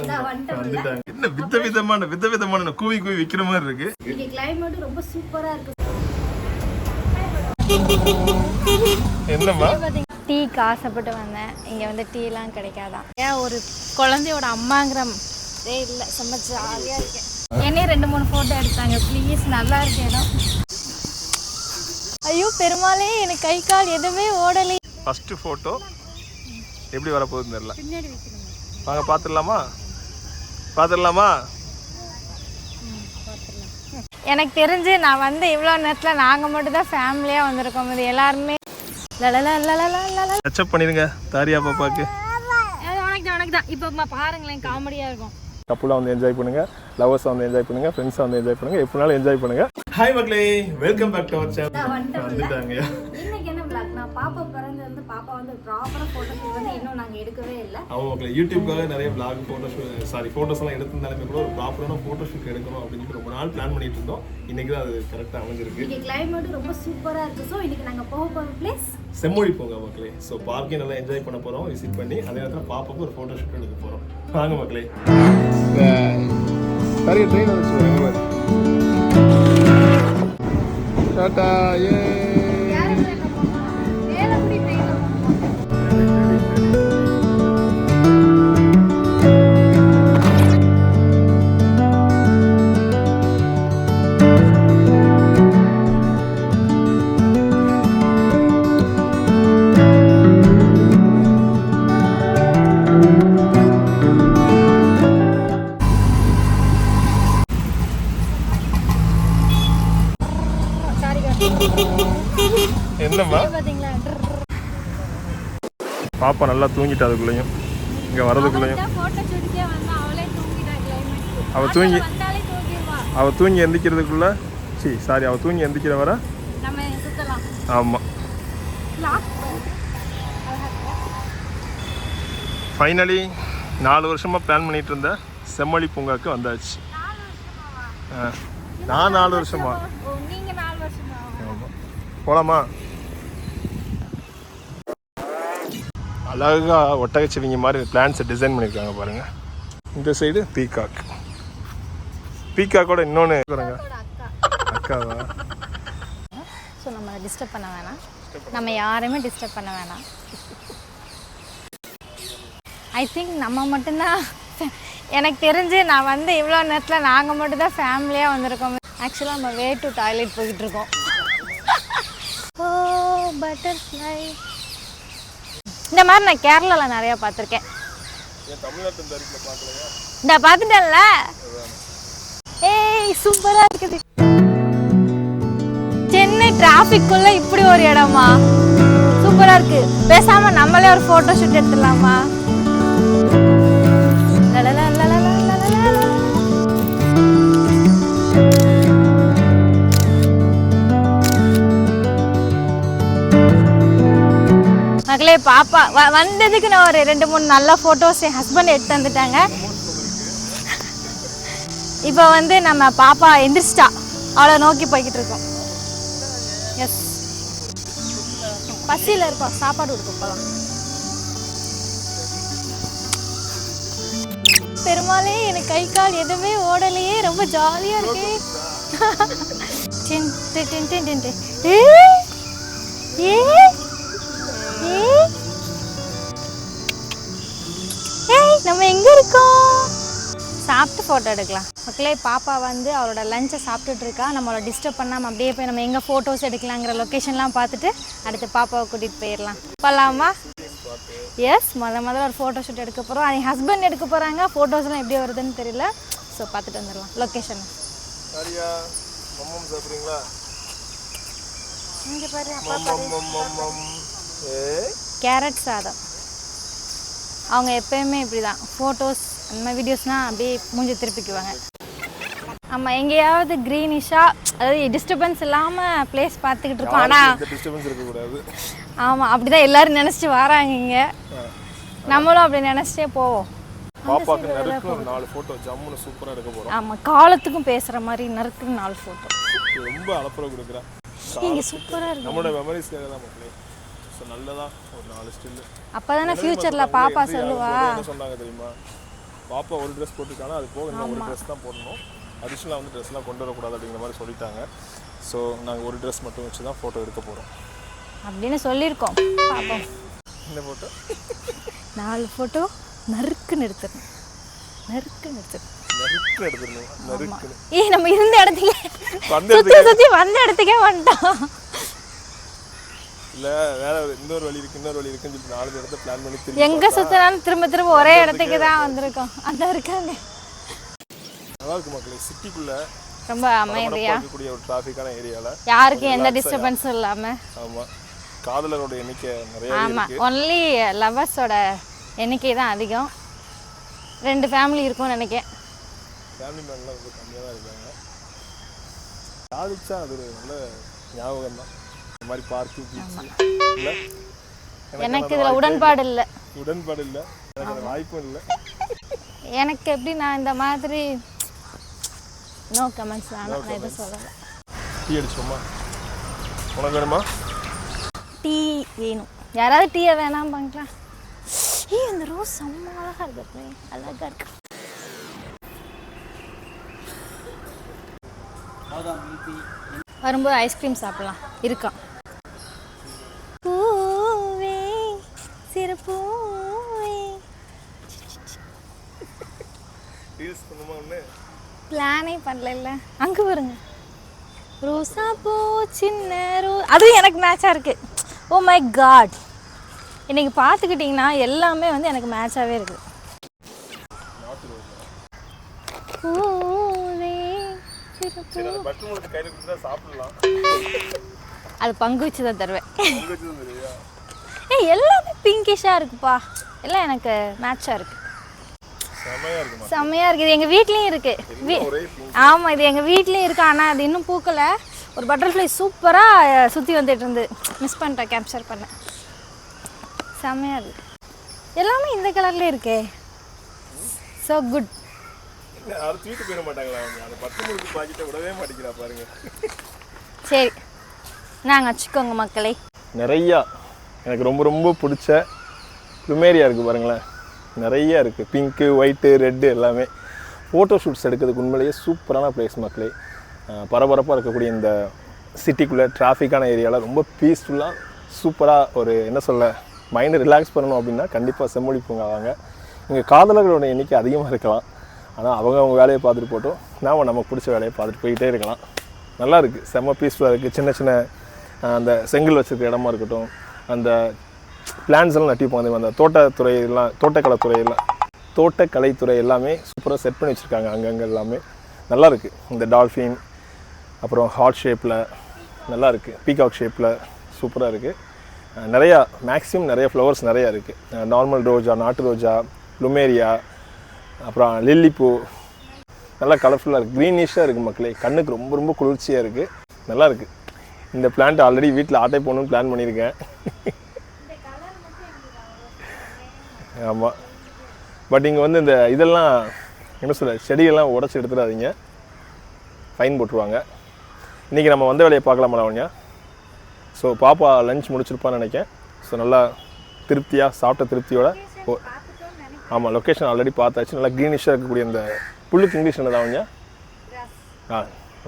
என்ன விதவிதமான கூவி கூவி விக்கிற மாதிரி இருக்கு. இங்க கிளைமேட் ரொம்ப சூப்பரா இருக்கு. என்னம்மா டீக்கு ஆசைப்பட்டு வந்தேன். இங்க வந்து டீ எல்லாம் கிடைக்காதான். ஏன் ஒரு குழந்தையோட அம்மாங்கிற இல்ல செம்ம ஜாலியா இருக்கேன். என்னையே 2-3 போட்டோ எடுத்தாங்க. ப்ளீஸ், நல்லா இருக்கு இடம். ஐயோ பெருமாளே, எனக்கு கை கால் எதுவுமே ஓடலை. ஃபர்ஸ்ட் போட்டோ எப்படி வர போகுதுன்னு தெரியல. வாங்க பாத்துடலாமா? எனக்கு தெரிஞ்சு நான் வந்து இவ்வளோ நேரத்தில் நாங்கள் மட்டும் தான் ஃபேமிலியாக வந்திருக்கோம். இது எல்லாருமே டச்சப் பண்ணிடுங்க தாரியா பாப்பாக்கு. உனக்கு தான் இப்போ பாருங்களேன், காமெடியாக இருக்கும். கப்புலாக வந்து என்ஜாய் பண்ணுங்க, லவர்ஸாக வந்து என்ஜாய் பண்ணுங்க, ஃப்ரெண்ட்ஸாக வந்து என்ஜாய் பண்ணுங்க, எப்படினாலும் என்ஜாய் பண்ணுங்க. ஹாய் மக்களே, welcome back to our channel. வந்துட்டாங்க. இன்னைக்கு என்ன vlog? நான் பாப்பா பிறந்து வந்து பாப்பா வந்து ப்ராப்பரா போட்டோஸ் வந்து இன்னும் நாங்க எடுக்கவே இல்ல. அவங்க மக்களே யூடியூப்காக நிறைய vlog போட்டோஸ் எல்லாம் எடுத்திருந்தாலுமே கூட ஒரு ப்ராப்பரான போட்டோ ஷூட் எடுக்கணும் அப்படின்னு ரொம்ப நாள் பிளான் பண்ணிட்டு இருந்தோம். இன்னைக்கு தான் அது கரெக்டாக அமைஞ்சிருக்கு. இன்னைக்கு கிளைமேட் ரொம்ப சூப்பரா இருக்கு. ஸோ இன்னைக்கு நாங்க போக போற பிளேஸ் செம்மொழி பூங்கா மக்களே. ஸோ பார்க்கையும் நல்லா என்ஜாய் பண்ண போறோம், விசிட் பண்ணி அதே நேரத்தில் பாப்பாவுக்கு ஒரு போட்டோ ஷூட் எடுக்க போறோம். வாங்க மக்களே. நிறைய ட்ரெயின் வந்துச்சு. டாடா. ஏ என்னம்மா பாப்பா நல்லா தூங்கிட்டா. அதுக்குள்ளேயும் இங்கே வரதுக்குள்ளேயும் அவள் தூங்கி எந்திக்கிறதுக்குள்ள அவள் தூங்கி எந்திக்கிற வர. ஆமாம், ஃபைனலி 4 வருஷமாக பிளான் பண்ணிட்டு இருந்த செம்மொழி பூங்காவுக்கு வந்தாச்சு. நான் 4 வருஷமா. போலாமா? அழகா ஒட்டகச்சிவிங்க மாதிரி பிளான்ஸை டிசைன் பண்ணியிருக்காங்க பாருங்க. இந்த சைடு பீகாக்கோட இன்னொன்று அக்காவா. ஸோ நம்ம டிஸ்டர்ப் பண்ண வேணாம், நம்ம யாரையுமே டிஸ்டர்ப் பண்ண வேணாம். ஐ திங்க் நம்ம மட்டும்தான், எனக்கு தெரிஞ்சு நான் வந்து இவ்வளோ நேரத்தில் நாங்கள் மட்டும் தான் ஃபேமிலியாக வந்திருக்கோம். ஆக்சுவலாக நம்ம வே டு டாய்லெட் போய்கிட்டு இருக்கோம். ஓ பட்டர்ஃப்ளை, இந்த மாதிரி நான் கேரளாவில் நிறையா பார்த்துருக்கேன். இந்த பார்த்துட்டேன்ல. ஏய் சூப்பராக இருக்குது. சென்னை டிராஃபிக்குள்ளே இப்படி ஒரு இடமா? சூப்பராக இருக்கு. பேசாமல் நம்மளே ஒரு ஃபோட்டோ ஷூட் எடுத்துடலாமா? மக்களே, பாப்பா வந்ததுக்கு நான் ஒரு 2-3 நல்ல ஃபோட்டோஸ் என் ஹஸ்பண்ட் எடுத்து வந்துட்டாங்க. இப்போ வந்து நம்ம பாப்பா எந்திரிச்சிட்டா, அவளை நோக்கி போய்கிட்டு இருக்கோம். எஸ், பசியில் இருக்கோம், சாப்பாடு கொடுக்க போகலாம். பெருமாளே, எனக்கு கை கால் எதுவுமே ஓடலையே, ரொம்ப ஜாலியாக இருக்கு. நம்ம எங்க இருக்கோம்? சாப்பிட்டு ஃபோட்டோ எடுக்கலாம். மக்களே, பாப்பா வந்து அவளோட லஞ்சை சாப்பிட்டுட்டு இருக்கா. நம்மளோட டிஸ்டர்ப் பண்ணாமல் அப்படியே போய் நம்ம எங்கே ஃபோட்டோஸ் எடுக்கலாங்கிற லொக்கேஷன்லாம் பார்த்துட்டு அடுத்து பாப்பாவை கூட்டிகிட்டு போயிடலாம். போகலாமா? எஸ், முதல்ல ஒரு ஃபோட்டோ ஷூட் எடுக்க போகிறோம். என் ஹஸ்பண்ட் எடுக்க போகிறாங்க. ஃபோட்டோஸ்லாம் எப்படி வருதுன்னு தெரியல. ஸோ பார்த்துட்டு வந்துடலாம் லொக்கேஷன். இங்கே பாரு, கேரட் சாதம். அவங்க எப்பயுமே இப்படி தான் ஃபோட்டோஸ் அந்த மாதிரி வீடியோஸ்னால் அப்படியே மூஞ்சி திருப்பிக்குவாங்க. ஆமாம், எங்கேயாவது க்ரீனிஷாக, அதாவது டிஸ்டர்பன்ஸ் இல்லாமல் பிளேஸ் பார்த்துக்கிட்டு இருக்கோம். ஆனால் ஆமாம், அப்படி தான் எல்லோரும் நினச்சிட்டு வராங்க இங்கே. நம்மளும் அப்படி நினச்சிட்டே போவோம். ஆமாம், காலத்துக்கும் பேசுகிற மாதிரி நறுக்குன்னு 4 ஃபோட்டோ. ரொம்ப அலப்பறை கொடுக்குறேன். இங்கே சூப்பராக இருக்குது. நம்மளோட மெமரிஸ்க்காக தான் மக்களே. ஸோ நல்லதா ஒரு 4 ஸ்டில். அப்போ தானே ஃப்யூச்சரில் பாப்பா சொல்லுவா. சொன்னாங்க தெரியுமா? பாப்பா ஒரு ட்ரெஸ் போட்டுருக்காங்க, அது போக இன்னும் ஒரு ட்ரெஸ் தான் போடணும். அடிஷ்னலாக வந்து ட்ரெஸ்லாம் கொண்டு வரக்கூடாது அப்படிங்கிற மாதிரி சொல்லிட்டாங்க. ஸோ நாங்கள் ஒரு ட்ரெஸ் மட்டும் வச்சு தான் ஃபோட்டோ எடுக்க போகிறோம் அப்படின்னு சொல்லியிருக்கோம். பார்ப்போம். இந்த ஃபோட்டோ 4 ஃபோட்டோ நறுக்குன்னு எடுத்துடணும். நறுக்குன்னு எடுத்துடணும். நறுக்கு எடுத்துடணும். நறுக்குன்னு நம்ம இருந்த இடத்துக்கு சுற்றி வந்த இடத்துக்கே வந்துட்டோம். இல்லை வேற இன்னொரு வழி இருக்குன்னு சொல்லி 4 இடத்த பிளான் பண்ணி எங்கே சுற்றினாலும் திரும்ப ஒரே இடத்துக்கு தான் வந்திருக்கோம். அதான் இருக்காங்க. நல்லா இருக்கு மக்களே. சிட்டிக்குள்ள ரொம்ப அமைதியா இருக்கக்கூடிய ஒரு டிராஃபிக்கான ஏரியாவில் யாருக்கும் எந்த டிஸ்டர்பன்ஸும் இல்லாமல். ஆமாம், காதலரோட எண்ணிக்கை நிறைய. ஆமாம், ஒன்லி லவர்ஸோட எண்ணிக்கை தான் அதிகம். 2 ஃபேமிலி இருக்கும்னு நினைக்கிறேன். ஃபேமிலி மேன்லாம் ரொம்ப கம்மியாக தான் இருக்காங்க. காதிச்சா அது ஒரு நல்ல ஞாபகம் தான். இந்த மாதிரி பார்க்கு பீச்சு இல்லை. எனக்கு இதில் உடன்பாடு இல்லை. எனக்கு அந்த வாய்ப்பும் இல்லை. எனக்கு எப்படி நான் இந்த மாதிரி நோ கமெண்ட்ஸ் தான். நான் எதுவும் சொல்லலை. டீ அடிச்சோமா? உனக்கு வேணுமா? டீ வேணும். யாராவது டீயை வேணாம் பார்க்கலாம். இந்த ரோஸ் செம்ம அழகாக இருக்கு. அழகாக இருக்கு. வரும்போது ஐஸ்கிரீம் சாப்பிடலாம். இருக்கா? பூவே சிறு பூவே. ரீல்ஸ் பண்ணுமா? ஒன்று பிளானே பண்ணல. அங்கே வருங்க, ரோசா பூ சின்ன அதுவும் எனக்கு மேட்சாக இருக்கு. ஓ மை காட், இன்னைக்கு பார்த்துக்கிட்டிங்கன்னா எல்லாமே வந்து எனக்கு மேட்சாகவே இருக்கு. அது பங்கு வச்சு தான் தருவேன். எல்லாமே பிங்கிஷாக இருக்குப்பா. எல்லாம் எனக்கு மேட்சாக இருக்கு. செம்மையாக இருக்குது. எங்கள் வீட்லேயும் இருக்குது. ஆமாம், இது எங்கள் வீட்லேயும் இருக்குது. ஆனால் அது இன்னும் பூக்கலை. ஒரு பட்டர்ஃப்ளை சூப்பராக சுற்றி வந்துட்டு இருந்து மிஸ் பண்ணிட்டேன், கேப்சர் பண்ணேன். செம்மையாக இருக்குது. எல்லாமே இந்த கலர்லேயே இருக்கே. So good. சரி, நாங்கள் வச்சுக்கோங்க மக்களே. நிறையா எனக்கு ரொம்ப ரொம்ப பிடிச்ச ப்ளூமேரியா இருக்குது பாருங்களேன். நிறைய இருக்குது. பிங்க்கு, ஒயிட்டு, ரெட்டு எல்லாமே. ஃபோட்டோ ஷூட்ஸ் எடுக்கிறதுக்கு உண்மையிலேயே சூப்பரான பிளேஸ் மக்களே. பரபரப்பாக இருக்கக்கூடிய இந்த சிட்டிக்குள்ளே டிராஃபிக்கான ஏரியாவில் ரொம்ப பீஸ்ஃபுல்லாக சூப்பராக ஒரு என்ன சொல்ல மைண்டை ரிலாக்ஸ் பண்ணணும் அப்படின்னா கண்டிப்பாக செம்மொழி பூங்கா வாங்க. இங்கே காதலர்களோட எண்ணிக்கை அதிகமாக இருக்கலாம். ஆனால் அவங்க வேலையை பார்த்துட்டு போட்டோம், நாம் நமக்கு பிடிச்ச வேலையை பார்த்துட்டு போயிட்டே இருக்கலாம். நல்லா இருக்குது, செம்ம பீஸ்ஃபுல்லாக இருக்குது. சின்ன சின்ன அந்த செங்கல் வச்சுருக்க இடமா இருக்கட்டும், அந்த பிளான்ஸ் எல்லாம் நட்டிப்போம். அந்த தோட்டத்துறையெல்லாம் தோட்டக்கலைத்துறை எல்லாமே சூப்பராக செட் பண்ணி வச்சுருக்காங்க. அங்கங்கே எல்லாமே நல்லா இருக்குது. இந்த டால்ஃபின், அப்புறம் ஹார்ட் ஷேப்பில் நல்லா இருக்குது, பீகாக் ஷேப்பில் சூப்பராக இருக்குது. நிறையா மேக்ஸிமம் நிறைய ஃப்ளவர்ஸ் நிறையா இருக்குது. நார்மல் ரோஜா, நாட்டு ரோஜா, ப்ளூமேரியா, அப்புறம் லில்லிப்பூ நல்லா கலர்ஃபுல்லாக இருக்குது. க்ரீனிஷாக இருக்குது மக்களே. கண்ணுக்கு ரொம்ப ரொம்ப குளிர்ச்சியாக இருக்குது. நல்லா இருக்குது. இந்த பிளான்ட் ஆல்ரெடி வீட்டில் ஆட்டை போகணுன்னு பிளான் பண்ணியிருக்கேன். ஆமாம், பட் இங்கே வந்து இந்த இதெல்லாம் என்ன சொல்ல செடியெல்லாம் உடச்சி எடுத்துடாதீங்க, ஃபைன் போட்டுருவாங்க. இன்றைக்கி நம்ம வந்த வேலையை பார்க்கலாமா லாவண்யா? ஸோ பாப்பா லஞ்ச் முடிச்சிருப்பான்னு நினைக்கிறேன். ஸோ நல்லா திருப்தியாக சாப்பிட்ட திருப்தியோட ஆமாம், லொக்கேஷன் ஆல்ரெடி பார்த்தாச்சு. நல்லா க்ரீனிஷாக இருக்கக்கூடிய இந்த புல்லுக்கு இங்கிலீஷ் என்ன லாவண்யா?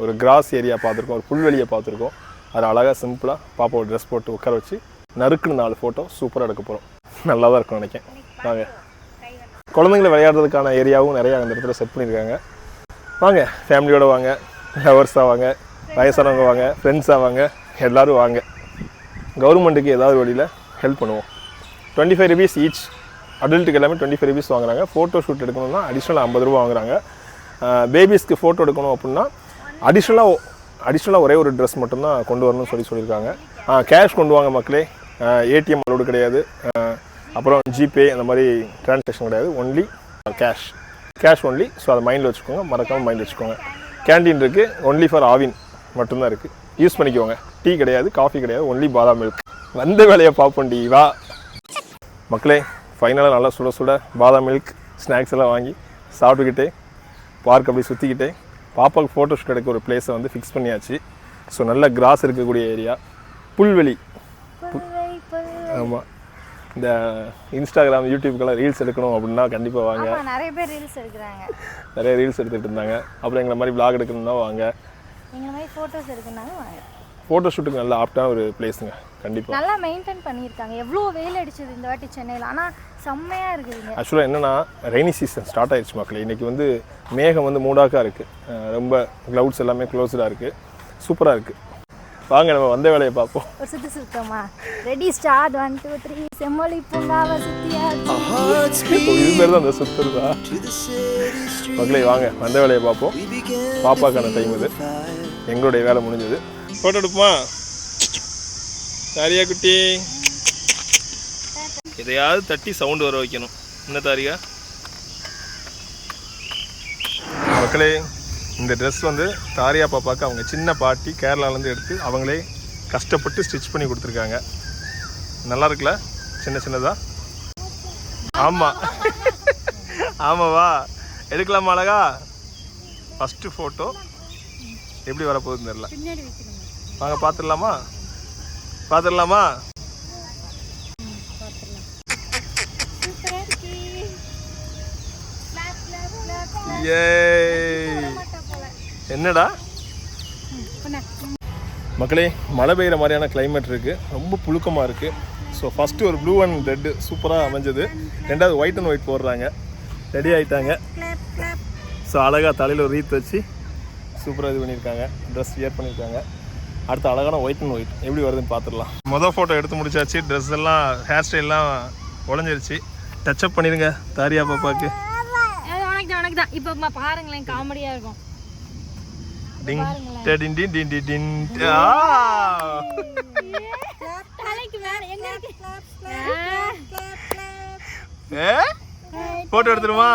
ஒரு கிராஸ் ஏரியா பார்த்துருக்கோம், ஒரு புல்வெளியை பார்த்துருக்கோம். அது அழகாக சிம்பிளாக பாப்பாவை ட்ரெஸ் போட்டு உட்கார வச்சு நறுக்குன்னு 4 ஃபோட்டோ சூப்பராக எடுக்க போகிறோம். நல்லா தான் இருக்கும் நினைக்கிறேன். வாங்க, குழந்தைங்களை விளையாடுறதுக்கான ஏரியாவும் நிறையா அந்த இடத்துல செட் பண்ணியிருக்காங்க. வாங்க, ஃபேமிலியோடு வாங்க, லவர்ஸாக வாங்க, வயசானவங்க வாங்க, ஃப்ரெண்ட்ஸாக வாங்க, எல்லோரும் வாங்க. கவர்மெண்ட்டுக்கு ஏதாவது வழியில் ஹெல்ப் பண்ணுவோம். 25 rupees ஈச். அடல்ட்டுக்கு எல்லாமே 25 rupees வாங்குறாங்க. ஃபோட்டோ ஷூட் எடுக்கணும்னா அடிஷ்னலாக 50 ரூபா வாங்குறாங்க. பேபிஸ்க்கு ஃபோட்டோ எடுக்கணும் அப்படின்னா அடிஷ்னலாக ஒரே ஒரு ட்ரெஸ் மட்டும்தான் கொண்டு வரணும்னு சொல்லியிருக்காங்க. கேஷ் கொண்டு வாங்க மக்களே. ஏடிஎம் அலோடு கிடையாது. அப்புறம் ஜிபே அந்த மாதிரி ட்ரான்சாக்ஷன் கிடையாது. Only cash only. ஸோ அதை மைண்டில் வச்சுக்கோங்க, மறக்காமல் மைண்டில் வச்சுக்கோங்க. கேன்டீன் இருக்குது, ஒன்லி ஃபார் ஆவின் மட்டும்தான் இருக்குது, யூஸ் பண்ணிக்கோங்க. டீ கிடையாது, காஃபி கிடையாது, ஒன்லி பாதாம் மில்க். வந்த வேலையை பார்ப்போண்டி வா மக்களே. ஃபைனலாக நல்லா சுட சுட பாதாம் மில்க் ஸ்நாக்ஸ் எல்லாம் வாங்கி சாப்பிட்டுக்கிட்டே பார்க் அப்படி சுற்றிக்கிட்டே பாப்பாவுக்கு ஃபோட்டோ ஷூட் எடுக்க ஒரு பிளேஸை வந்து ஃபிக்ஸ் பண்ணியாச்சு. ஸோ நல்ல கிராஸ் இருக்கக்கூடிய ஏரியா, புல்வெளி. ஆமாம், இந்த இன்ஸ்டாகிராம் யூடியூப்க்கெல்லாம் ரீல்ஸ் எடுக்கணும் அப்படின்னா கண்டிப்பாக வாங்க. ஆமா நிறைய பேர் ரீல்ஸ் எடுக்கிறாங்க. நிறைய ரீல்ஸ் எடுத்துகிட்டு இருந்தாங்க. அப்புறம் எங்களை மாதிரி vlog எடுக்கணும்னா வாங்க. எங்களை மாதிரி ஃபோட்டோஸ் எடுக்கணும்னாலும் வாங்க. ஃபோட்டோ ஷூட்டுக்கு நல்ல ஆப்டான ஒரு பிளேஸுங்க கண்டிப்பாக. நல்லா மெயின்டைன் பண்ணியிருக்காங்க. எவ்வளோ வெயில் அடிச்சது இந்த வாட்டி சென்னையில், ஆனால் செம்மையாக இருக்குதுங்க. ஆக்சுவலாக என்னென்னா ரெய்னி சீசன் ஸ்டார்ட் ஆயிடுச்சு மக்களே. இன்றைக்கி வந்து மேகம் வந்து மூடாக்காக இருக்குது, ரொம்ப க்ளவுட்ஸ் எல்லாமே க்ளோஸ்டாக இருக்குது, சூப்பராக இருக்குது. வாங்க நம்ம வந்த வேலையை பார்ப்போம். ஒரு சுற்றி சுத்தமா ரெடி ஸ்டார்ட் 1 2 3 செம்மொழி பூங்காவை சுற்றியாச்சு. இது பேர் தான் அந்த சுற்றுறதா மக்களே. வாங்க வந்த வேலையை பார்ப்போம். பாப்பாக்கான டைம் இது, எங்களுடைய வேலை முடிஞ்சது. ஃபோட்டோ எடுப்போமா தாரியா குட்டி? எதையாவது தட்டி சவுண்டு வர வைக்கணும். என்ன தாரியா? மக்களே இந்த ட்ரெஸ் வந்து தாரியா பாப்பாவுக்கு அவங்க சின்ன பாட்டி கேரளாலேருந்து எடுத்து அவங்களே கஷ்டப்பட்டு ஸ்டிச் பண்ணி கொடுத்துருக்காங்க. நல்லா இருக்குல்ல? சின்ன சின்னதா. ஆமாம் ஆமாவா? எடுக்கலாமா அழகா? ஃபஸ்ட்டு ஃபோட்டோ எப்படி வரப்போகுதுன்னு தெரியல. வாங்க பார்த்துடலாமா? பார்த்துடலாமா? என்னடா மக்களே, மழை பெய்கிற மாதிரியான கிளைமேட் இருக்குது, ரொம்ப புழுக்கமாக இருக்குது. ஸோ ஃபஸ்ட்டு ஒரு ப்ளூ அண்ட் ரெட்டு சூப்பராக அமைஞ்சது. ரெண்டாவது ஒயிட் அண்ட் ஒயிட் போடுறாங்க. ரெடி ஆகிட்டாங்க. ஸோ அழகாக தலையில் ஒரு ரீத் வச்சு சூப்பராக இது பண்ணியிருக்காங்க. ட்ரெஸ் வியர் பண்ணியிருக்காங்க. அடுத்து அழகான ஒயிட் அண்ட் ஒயிட் எப்படி வருதுன்னு பார்த்துடலாம். மொதல் ஃபோட்டோ எடுத்து முடிச்சாச்சு. ட்ரெஸ் எல்லாம் ஹேர் ஸ்டைல்லாம் உடஞ்சிருச்சு. டச்சப் பண்ணிடுங்க தாரியா பாப்பாவுக்கு. உனக்கு தான் இப்போ பாருங்களேன், காமெடியாக இருக்கும். டிங் டின் டின் டின் டின் டின். போட்டோ எடுத்துருமா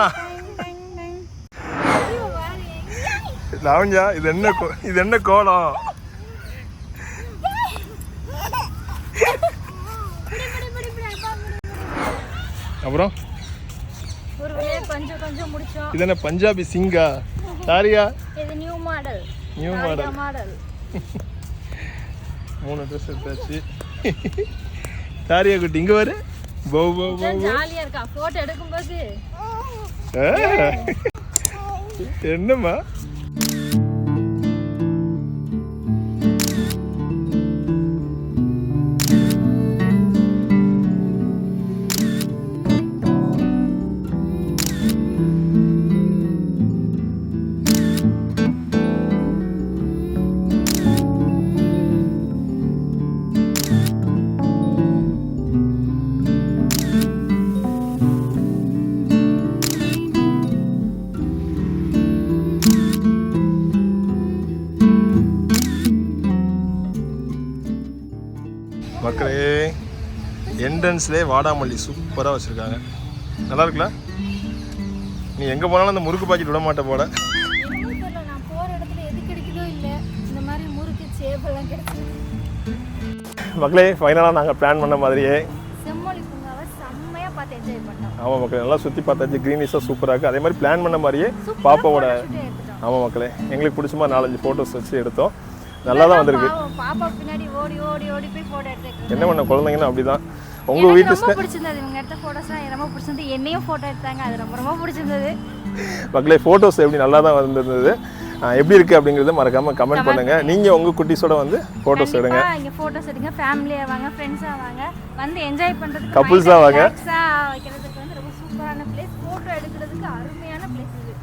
லாவண்யா? இது என்ன கோலம்? அப்புறம் ஒரு வழியா கொஞ்சம் கொஞ்சம் முடிச்சோம். இது என்ன பஞ்சாபி சிங்கா தாரியா? இது நியூ மாடல். 3 ட்ரெஸ் எடுத்தாச்சு. தாரியா குட்டி இங்க வரு. ஜாலியா இருக்கா போட்டோ எடுக்கும்போது? என்னம்மா? மக்களே என்ட்ரன்ஸ்லேயே வாடாமல்லி சூப்பராக வச்சுருக்காங்க. நல்லா இருக்குல்ல? நீ எங்கே போனாலும் அந்த முறுக்கு பாக்கெட் விட மாட்டே போல. நான் போகிற இடத்துல எது கிடைக்குதோ இல்லை, இந்த மாதிரி முறுக்கு சேப்பெல்லாம் கிடைச்சி. மக்களே ஃபைனலாக நாங்கள் பிளான் பண்ண மாதிரியே செம்மொழி பூங்காவை செம்மையாக பார்த்து என்ஜாய் பண்ணோம். ஆமாம் மக்களே, நல்லா சுற்றி பார்த்தாச்சு. க்ரீனிஷாக சூப்பராக இருக்குது. அதே மாதிரி பிளான் பண்ண மாதிரியே பாப்பாவோட. ஆமாம் மக்களே, எங்களுக்கு பிடிச்ச மாதிரி 4-5 ஃபோட்டோஸ் வச்சு எடுத்தோம். நல்லா தான் வந்திருக்கு. பாப்பா பின்னாடி ஓடி ஓடி ஓடி போய் போட்டோ எடுத்துக்கிட்டு என்ன பண்ண குழந்தைங்கன்னா அப்படிதான். உங்கள் வீட்டு ரொம்ப பிடிச்சிருந்தது இவங்க எடுத்த ஃபோட்டோஸ்லாம் ரொம்ப பிடிச்சிருந்தது. என்னையும் ஃபோட்டோ எடுத்தாங்க, அது ரொம்ப ரொம்ப பிடிச்சிருந்தது. மக்களே ஃபோட்டோஸ் எப்படி நல்லா தான் வந்திருந்தது. எப்படி இருக்குது அப்படிங்கிறத மறக்காமல் கமெண்ட் பண்ணுங்கள். நீங்கள் உங்கள் குட்டீஸோட வந்து ஃபோட்டோஸ் எடுங்க. இங்கே ஃபோட்டோஸ் எடுங்க. ஃபேமிலியாக வாங்க, ஃப்ரெண்ட்ஸாக வாங்க, வந்து என்ஜாய் பண்ணுறதுக்கு, கப்புள்ஸாக வாங்க. வைக்கிறதுக்கு வந்து ரொம்ப சூப்பரான பிளேஸ். ஃபோட்டோ எடுக்கிறதுக்கு அருமையான பிளேஸ் இது.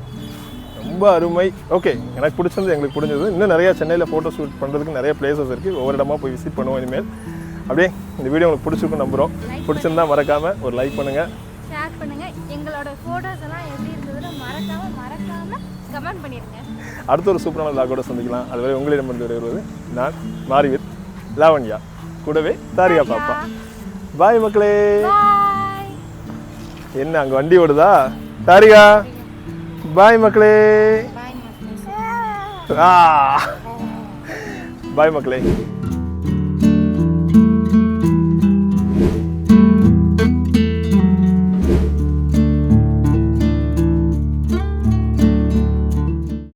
ரொம்ப அருமை. ஓகே, எனக்கு பிடிச்சது, எங்களுக்கு பிடிச்சது. இன்னும் நிறையா சென்னையில் ஃபோட்டோ ஷூட் பண்ணுறதுக்கு நிறைய பிளேசஸ் இருக்குது. ஒவ்வொரு இடமா போய் விசிட் பண்ணுவோம் இனிமேல். அப்படியே இந்த வீடியோ உங்களுக்கு பிடிச்சிருக்கும் நம்புகிறோம். பிடிச்சிருந்தா மறக்காமல் ஒரு லைக் பண்ணுங்கள், ஷேர் பண்ணுங்கள். எங்களோட ஃபோட்டோஸ் எல்லாம் எப்படி இருந்ததுன்னு மறக்காமல் கமெண்ட் பண்ணிடுங்க. அடுத்த ஒரு சூப்பரான vlog-ஓட சந்திக்கலாம். அதுவரை உங்களிடமிருந்து வருவது நான் மாரிவித் லாவண்யா, கூடவே தாரியா பாப்பா. பாய் மக்களே. என்ன அங்கே வண்டி ஓடுதா? தாரியா பாய் மக்களே. பாய் மக்களே.